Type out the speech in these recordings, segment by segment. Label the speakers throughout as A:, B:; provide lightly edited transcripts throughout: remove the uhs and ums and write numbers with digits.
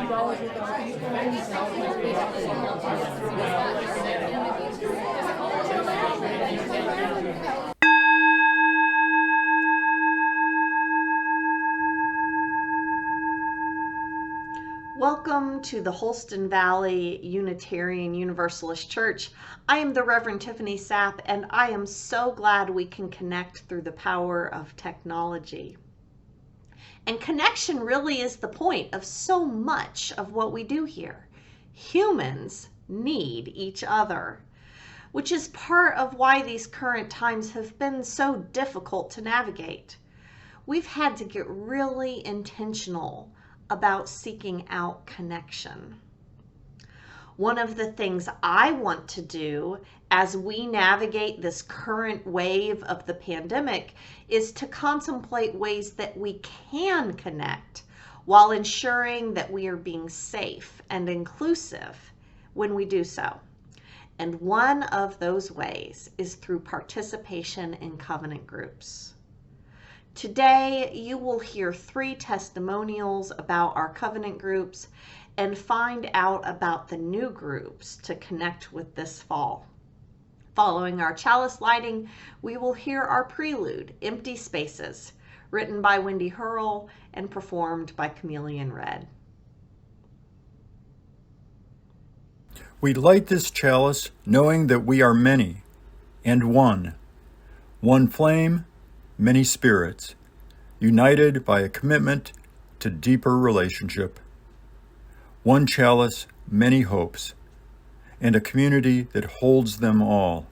A: Welcome to the Holston Valley Unitarian Universalist Church. I am the Reverend Tiffany Sapp, and I am so glad we can connect through the power of technology. And connection really is the point of so much of what we do here. Humans need each other, which is part of why these current times have been so difficult to navigate. We've had to get really intentional about seeking out connection. One of the things I want to do as we navigate this current wave of the pandemic is to contemplate ways that we can connect while ensuring that we are being safe and inclusive when we do so. And one of those ways is through participation in covenant groups. Today, you will hear 3 testimonials about our covenant groups and find out about the new groups to connect with this fall. Following our chalice lighting, we will hear our prelude, Empty Spaces, written by Wendy Hurl and performed by Chameleon Red.
B: We light this chalice knowing that we are many and one flame, many spirits, united by a commitment to deeper relationship. One chalice, many hopes, and a community that holds them all.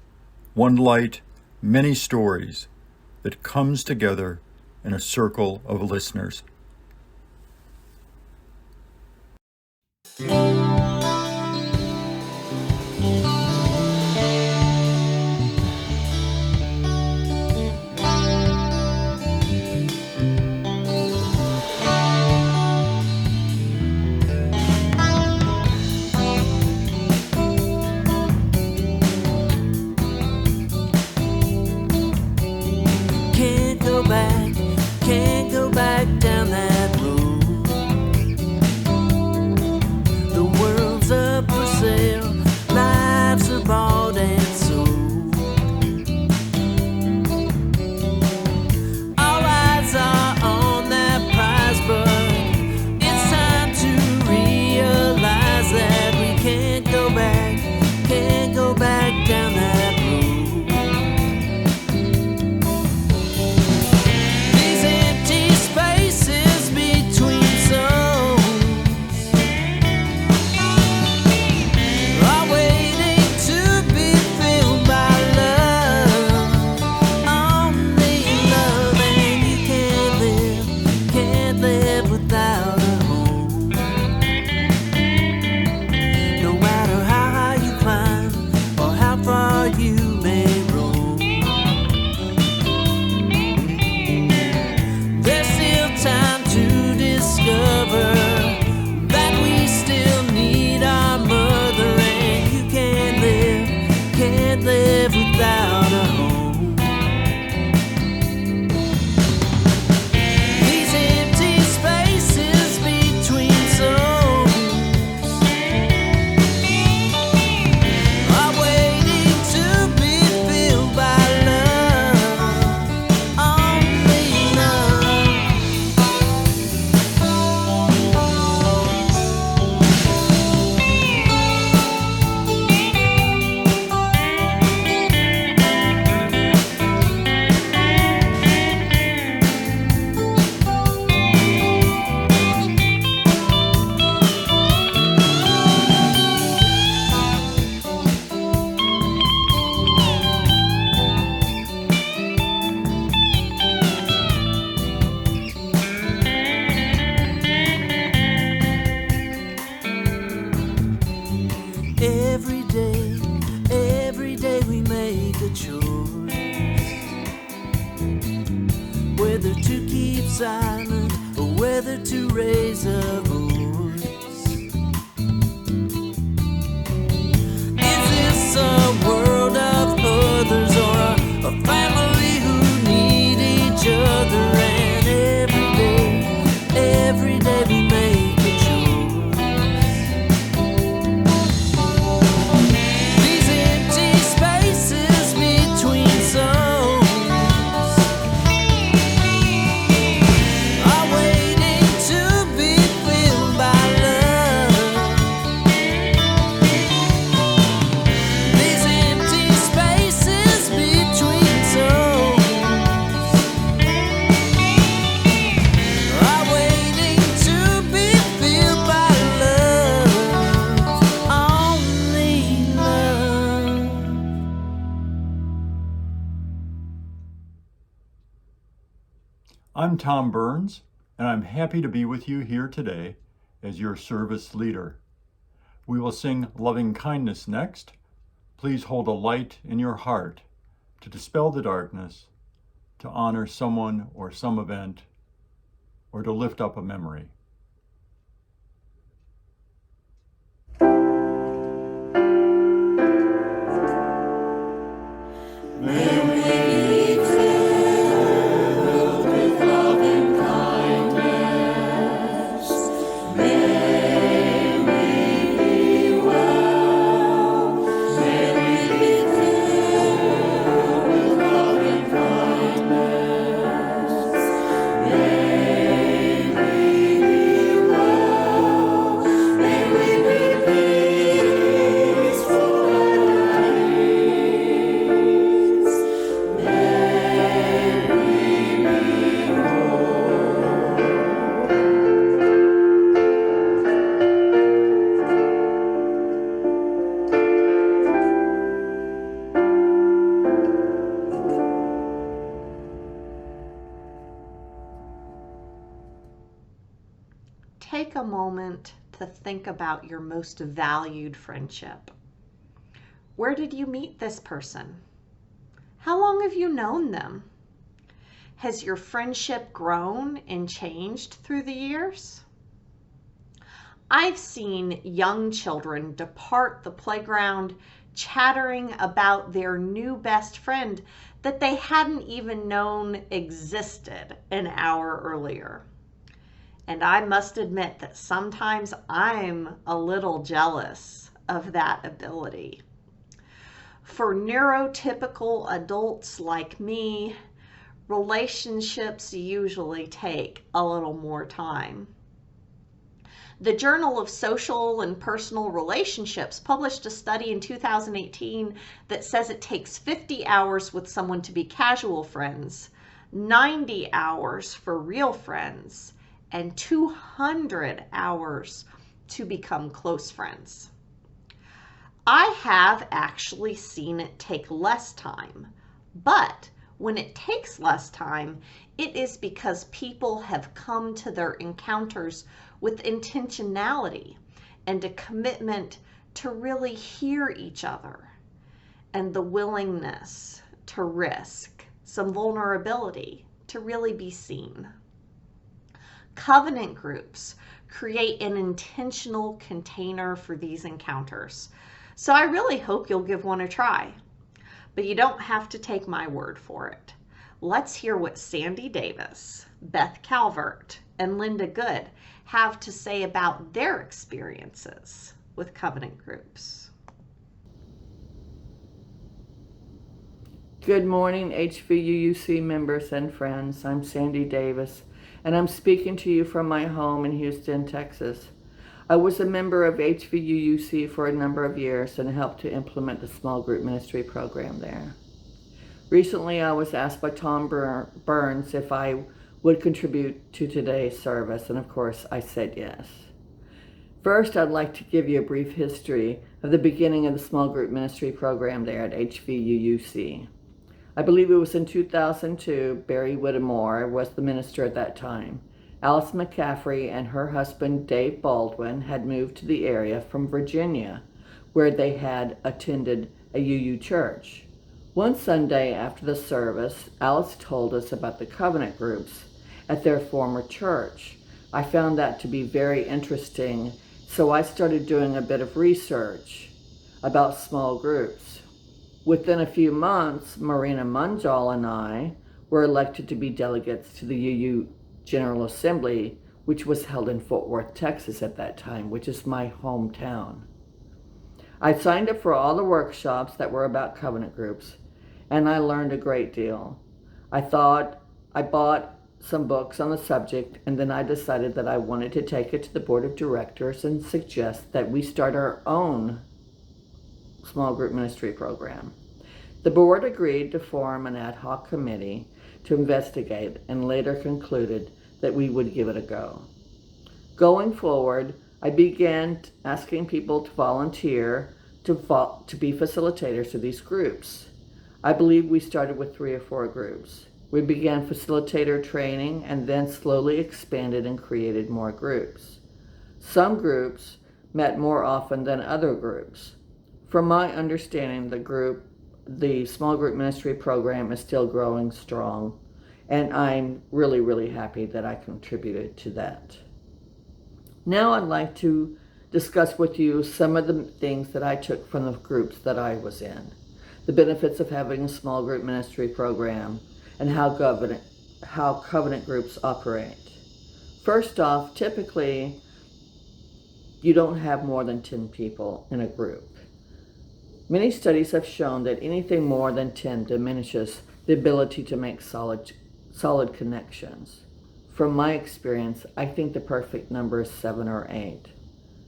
B: One light, many stories that comes together in a circle of listeners.
C: Can't go back down that road. The world's up for sale, lives are bought and sold. All eyes are on that prize, but it's time to realize that we can't go back down that road. Every day we make a choice, whether to keep silent or whether to raise a voice. Is this a world of others or a family who need each other? And every day we make a choice.
B: I'm Tom Burns, and I'm happy to be with you here today as your service leader. We will sing Loving Kindness next. Please hold a light in your heart to dispel the darkness, to honor someone or some event, or to lift up a memory.
A: Take a moment to think about your most valued friendship. Where did you meet this person? How long have you known them? Has your friendship grown and changed through the years? I've seen young children depart the playground chattering about their new best friend that they hadn't even known existed an hour earlier. And I must admit that sometimes I'm a little jealous of that ability. For neurotypical adults like me, relationships usually take a little more time. The Journal of Social and Personal Relationships published a study in 2018 that says it takes 50 hours with someone to be casual friends, 90 hours for real friends, and 200 hours to become close friends. I have actually seen it take less time, but when it takes less time, it is because people have come to their encounters with intentionality and a commitment to really hear each other and the willingness to risk some vulnerability to really be seen. Covenant groups create an intentional container for these encounters. So I really hope you'll give one a try. But you don't have to take my word for it. Let's hear what Sandy Davis, Beth Calvert, and Linda Good have to say about their experiences with covenant groups.
D: Good morning, HVUUC members and friends. I'm Sandy Davis, and I'm speaking to you from my home in Houston, Texas. I was a member of HVUUC for a number of years and helped to implement the small group ministry program there. Recently, I was asked by Tom Burns if I would contribute to today's service, and of course, I said yes. First, I'd like to give you a brief history of the beginning of the small group ministry program there at HVUUC. I believe it was in 2002, Barry Whittemore was the minister at that time. Alice McCaffrey and her husband, Dave Baldwin, had moved to the area from Virginia, where they had attended a UU church. One Sunday after the service, Alice told us about the covenant groups at their former church. I found that to be very interesting, so I started doing a bit of research about small groups. Within a few months, Marina Munjal and I were elected to be delegates to the UU General Assembly, which was held in Fort Worth, Texas at that time, which is my hometown. I signed up for all the workshops that were about covenant groups, and I learned a great deal. I bought some books on the subject, and then I decided that I wanted to take it to the board of directors and suggest that we start our own small group ministry program. The board agreed to form an ad hoc committee to investigate and later concluded that we would give it a go. Going forward, I began asking people to volunteer to be facilitators of these groups. I believe we started with 3 or 4 groups. We began facilitator training and then slowly expanded and created more groups. Some groups met more often than other groups. From my understanding, the small group ministry program is still growing strong, and I'm really, really happy that I contributed to that. Now I'd like to discuss with you some of the things that I took from the groups that I was in, the benefits of having a small group ministry program, and how covenant groups operate. First off, typically you don't have more than 10 people in a group. Many studies have shown that anything more than 10 diminishes the ability to make solid connections. From my experience, I think the perfect number is 7 or 8.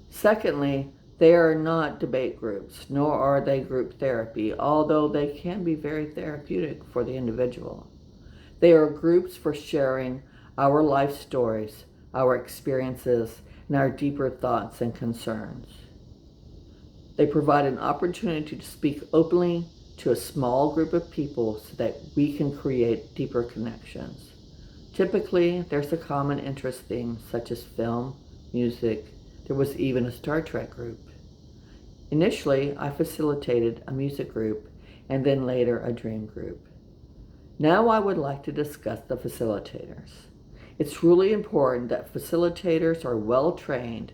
D: Secondly, they are not debate groups, nor are they group therapy, although they can be very therapeutic for the individual. They are groups for sharing our life stories, our experiences, and our deeper thoughts and concerns. They provide an opportunity to speak openly to a small group of people so that we can create deeper connections. Typically, there's a common interest theme such as film, music. There was even a Star Trek group. Initially, I facilitated a music group and then later a dream group. Now I would like to discuss the facilitators. It's really important that facilitators are well trained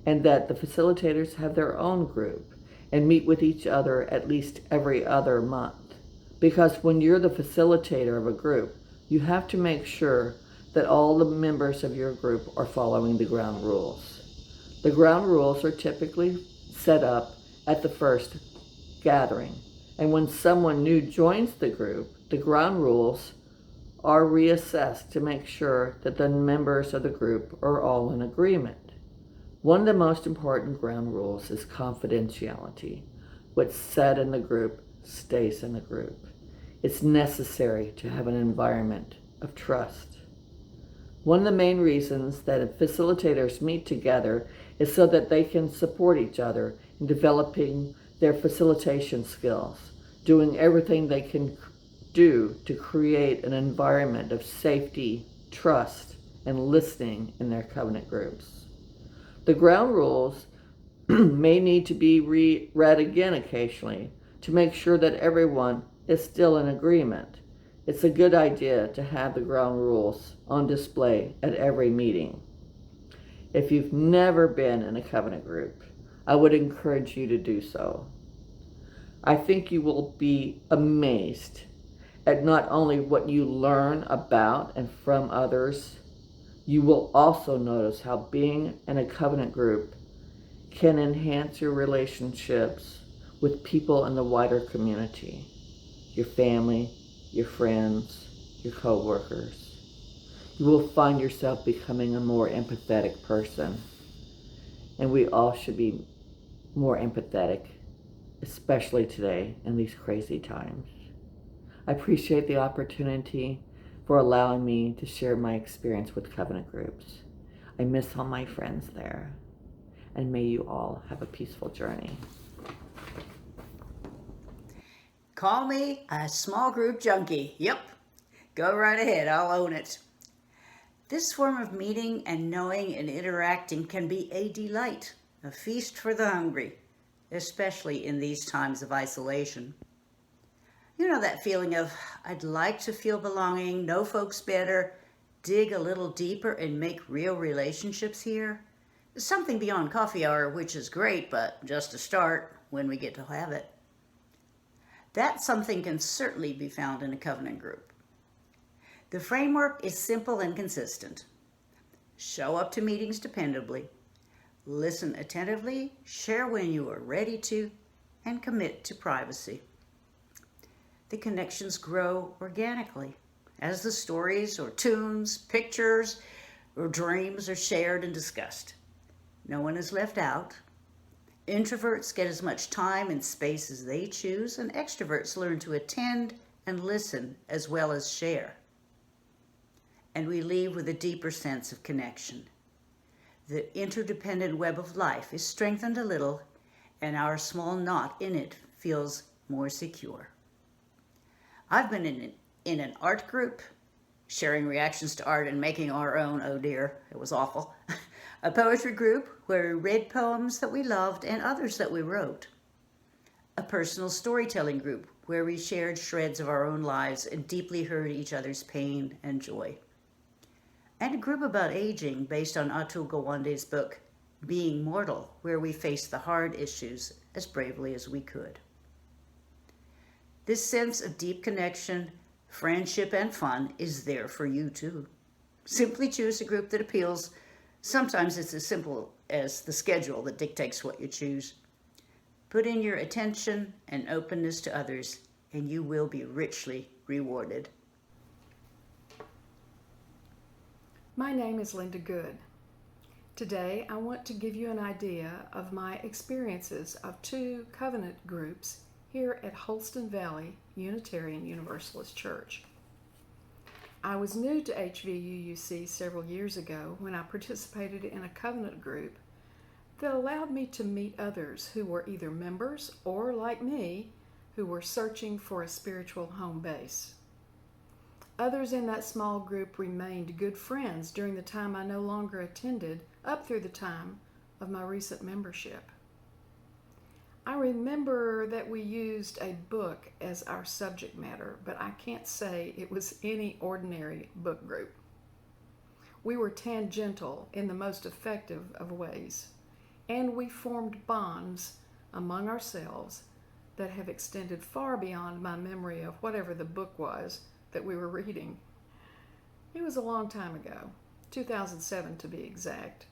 D: and that the facilitators have their own group and meet with each other at least every other month. Because when you're the facilitator of a group, you have to make sure that all the members of your group are following the ground rules. The ground rules are typically set up at the first gathering, and when someone new joins the group, the ground rules are reassessed to make sure that the members of the group are all in agreement. One of the most important ground rules is confidentiality. What's said in the group stays in the group. It's necessary to have an environment of trust. One of the main reasons that facilitators meet together is so that they can support each other in developing their facilitation skills, doing everything they can do to create an environment of safety, trust, and listening in their covenant groups. The ground rules may need to be read again occasionally to make sure that everyone is still in agreement. It's a good idea to have the ground rules on display at every meeting. If you've never been in a covenant group, I would encourage you to do so. I think you will be amazed at not only what you learn about and from others, you will also notice how being in a covenant group can enhance your relationships with people in the wider community, your family, your friends, your co-workers. You will find yourself becoming a more empathetic person, and we all should be more empathetic, especially today in these crazy times. I appreciate the opportunity for allowing me to share my experience with covenant groups. I miss all my friends there, and may you all have a peaceful journey.
E: Call me a small group junkie. Yep, go right ahead, I'll own it. This form of meeting and knowing and interacting can be a delight, a feast for the hungry, especially in these times of isolation. You know that feeling of, I'd like to feel belonging, know folks better, dig a little deeper and make real relationships here? Something beyond coffee hour, which is great, but just a start when we get to have it. That something can certainly be found in a covenant group. The framework is simple and consistent. Show up to meetings dependably, listen attentively, share when you are ready to, and commit to privacy. The connections grow organically as the stories or tunes, pictures, or dreams are shared and discussed. No one is left out. Introverts get as much time and space as they choose, and extroverts learn to attend and listen as well as share. And we leave with a deeper sense of connection. The interdependent web of life is strengthened a little, and our small knot in it feels more secure. I've been in in an art group, sharing reactions to art and making our own, oh dear, it was awful. A poetry group where we read poems that we loved and others that we wrote. A personal storytelling group where we shared shreds of our own lives and deeply heard each other's pain and joy. And a group about aging based on Atul Gawande's book, Being Mortal, where we faced the hard issues as bravely as we could. This sense of deep connection, friendship, and fun is there for you too. Simply choose a group that appeals. Sometimes it's as simple as the schedule that dictates what you choose. Put in your attention and openness to others, and you will be richly rewarded.
F: My name is Linda Good. Today, I want to give you an idea of my experiences of 2 covenant groups here at Holston Valley Unitarian Universalist Church. I was new to HVUUC several years ago when I participated in a covenant group that allowed me to meet others who were either members or, like me, who were searching for a spiritual home base. Others in that small group remained good friends during the time I no longer attended, up through the time of my recent membership. I remember that we used a book as our subject matter, but I can't say it was any ordinary book group. We were tangential in the most effective of ways, and we formed bonds among ourselves that have extended far beyond my memory of whatever the book was that we were reading. It was a long time ago, 2007 to be exact,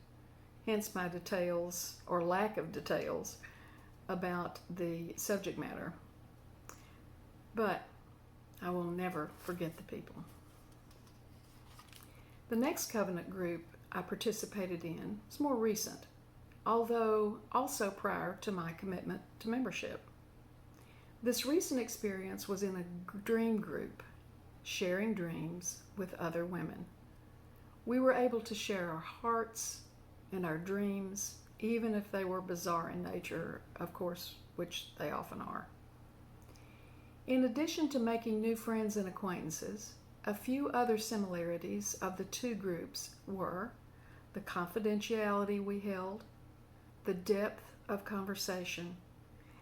F: hence my details, or lack of details, about the subject matter. But I will never forget the people. The next covenant group I participated in is more recent, although also prior to my commitment to membership. This recent experience was in a dream group, sharing dreams with other women. We were able to share our hearts and our dreams, even if they were bizarre in nature, of course, which they often are. In addition to making new friends and acquaintances, a few other similarities of the 2 groups were the confidentiality we held, the depth of conversation,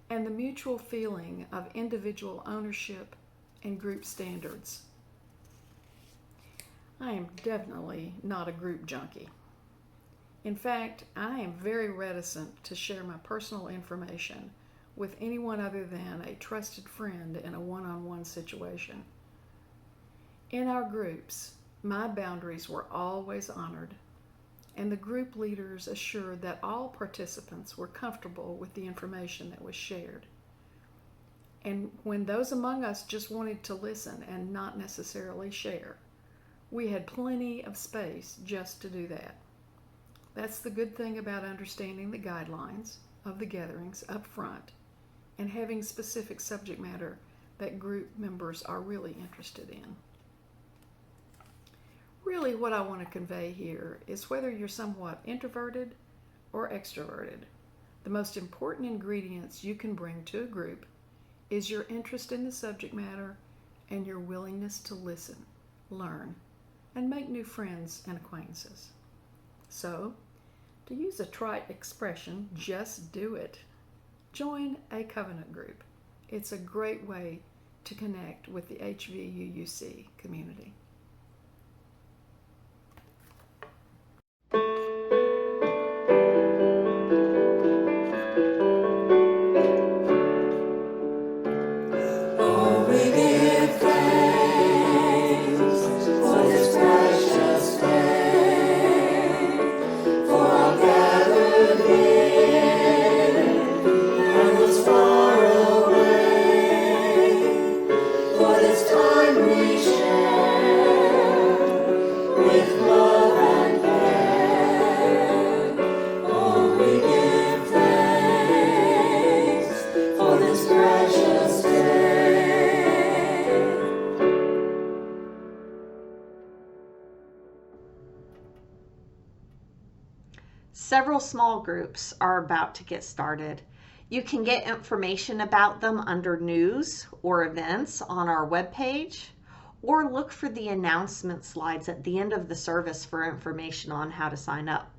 F: and the mutual feeling of individual ownership and group standards. I am definitely not a group junkie. In fact, I am very reticent to share my personal information with anyone other than a trusted friend in a one-on-one situation. In our groups, my boundaries were always honored, and the group leaders assured that all participants were comfortable with the information that was shared. And when those among us just wanted to listen and not necessarily share, we had plenty of space just to do that. That's the good thing about understanding the guidelines of the gatherings up front and having specific subject matter that group members are really interested in. Really, what I want to convey here is whether you're somewhat introverted or extroverted, the most important ingredients you can bring to a group is your interest in the subject matter and your willingness to listen, learn, and make new friends and acquaintances. So, to use a trite expression, just do it. Join a covenant group. It's a great way to connect with the HVUUC community.
A: Several small groups are about to get started. You can get information about them under news or events on our webpage, or look for the announcement slides at the end of the service for information on how to sign up.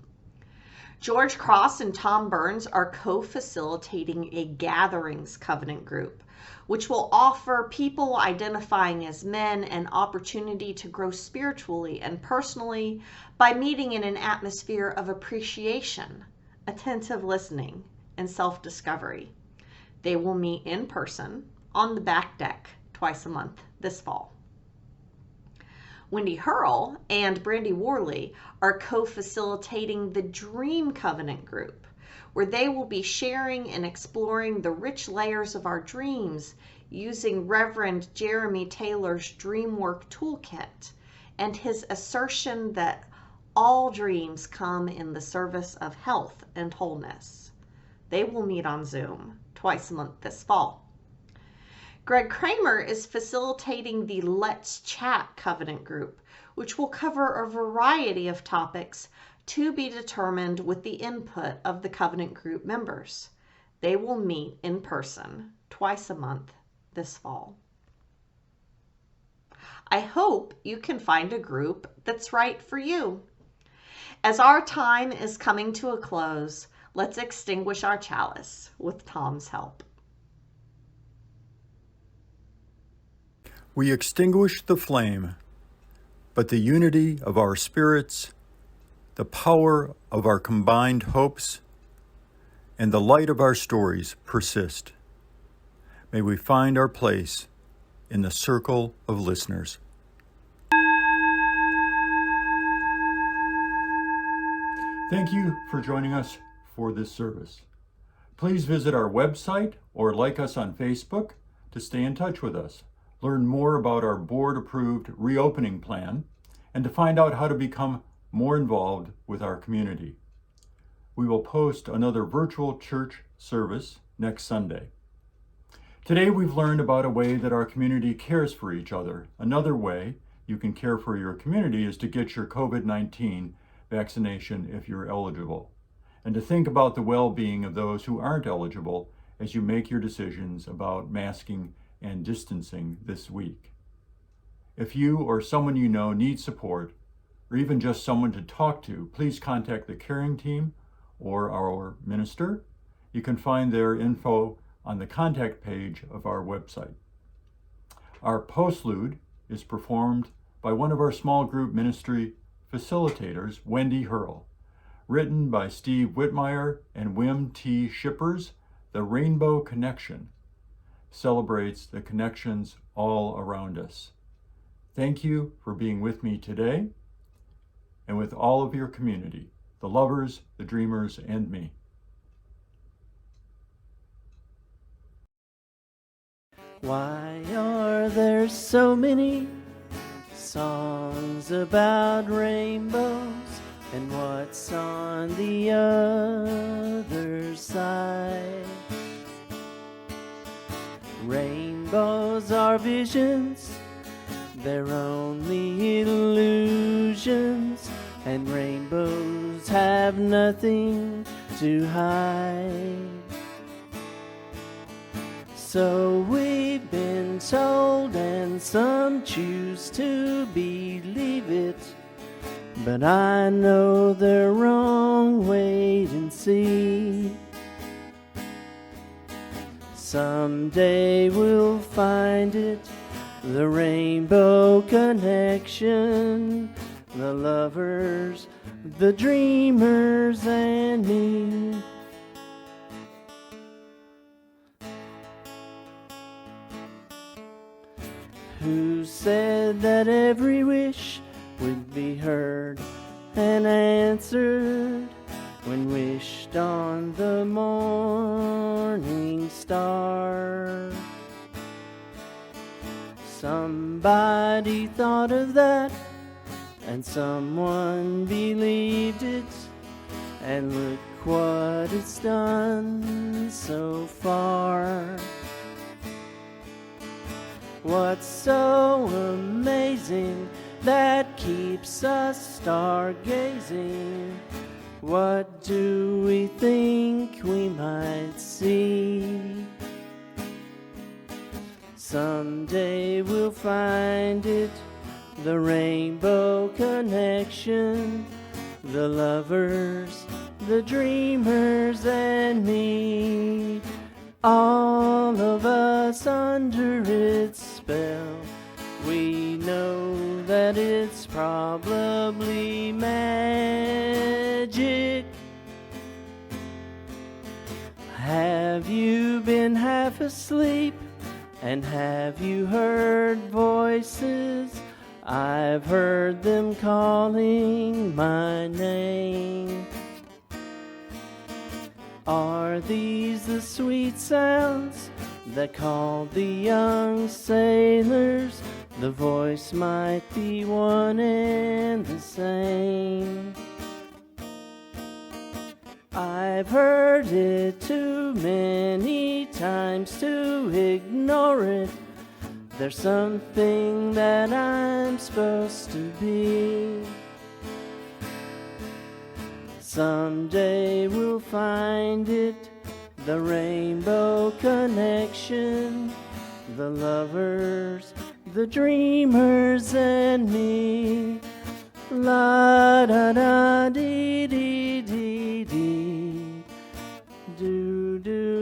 A: George Cross and Tom Burns are co-facilitating a Gatherings Covenant group, which will offer people identifying as men an opportunity to grow spiritually and personally by meeting in an atmosphere of appreciation, attentive listening, and self-discovery. They will meet in person on the back deck twice a month this fall. Wendy Hurl and Brandy Worley are co-facilitating the Dream Covenant group, where they will be sharing and exploring the rich layers of our dreams using Reverend Jeremy Taylor's Dreamwork Toolkit and his assertion that all dreams come in the service of health and wholeness. They will meet on Zoom twice a month this fall. Greg Kramer is facilitating the Let's Chat Covenant group, which will cover a variety of topics to be determined with the input of the Covenant group members. They will meet in person twice a month this fall. I hope you can find a group that's right for you. As our time is coming to a close, let's extinguish our chalice with Tom's help.
B: We extinguish the flame, but the unity of our spirits, the power of our combined hopes, and the light of our stories persist. May we find our place in the circle of listeners. Thank you for joining us for this service. Please visit our website or like us on Facebook to stay in touch with us, learn more about our board-approved reopening plan, and to find out how to become more involved with our community. We will post another virtual church service next Sunday. Today we've learned about a way that our community cares for each other. Another way you can care for your community is to get your COVID-19 vaccination if you're eligible, and to think about the well-being of those who aren't eligible as you make your decisions about masking and distancing this week. If you or someone you know needs support, or even just someone to talk to, please contact the caring team or our minister. You can find their info on the contact page of our website. Our postlude is performed by one of our small group ministry facilitators, Wendy Hurl, written by Steve Whitmire and Wim T. Shippers. The Rainbow Connection celebrates the connections all around us. Thank you for being with me today and with all of your community, the lovers, the dreamers, and me.
C: Why are there so many songs about rainbows, and what's on the other side? Rainbows are visions, they're only illusions, and rainbows have nothing to hide. So we've been told, and some choose to believe it, but I know they're wrong. Wait and see. Someday we'll find it, the rainbow connection, the lovers, the dreamers, and me. Who said that every wish would be heard and answered when wished on the morning star? Somebody thought of that, and someone believed it, and look what it's done so far. What's so amazing that keeps us stargazing? What do we think we might see? Someday we'll find it, the rainbow connection, the lovers, the dreamers, and me. All of us under its spell. We know that it's probably magic. Have you been half asleep? And have you heard voices? I've heard them calling my name. Are these the sweet sounds that called the young sailors? The voice might be one and the same. I've heard it too many times to ignore it. There's something that I'm supposed to be. Someday we'll find it, the rainbow connection, the lovers, the dreamers, and me. La da da dee dee dee dee, do do.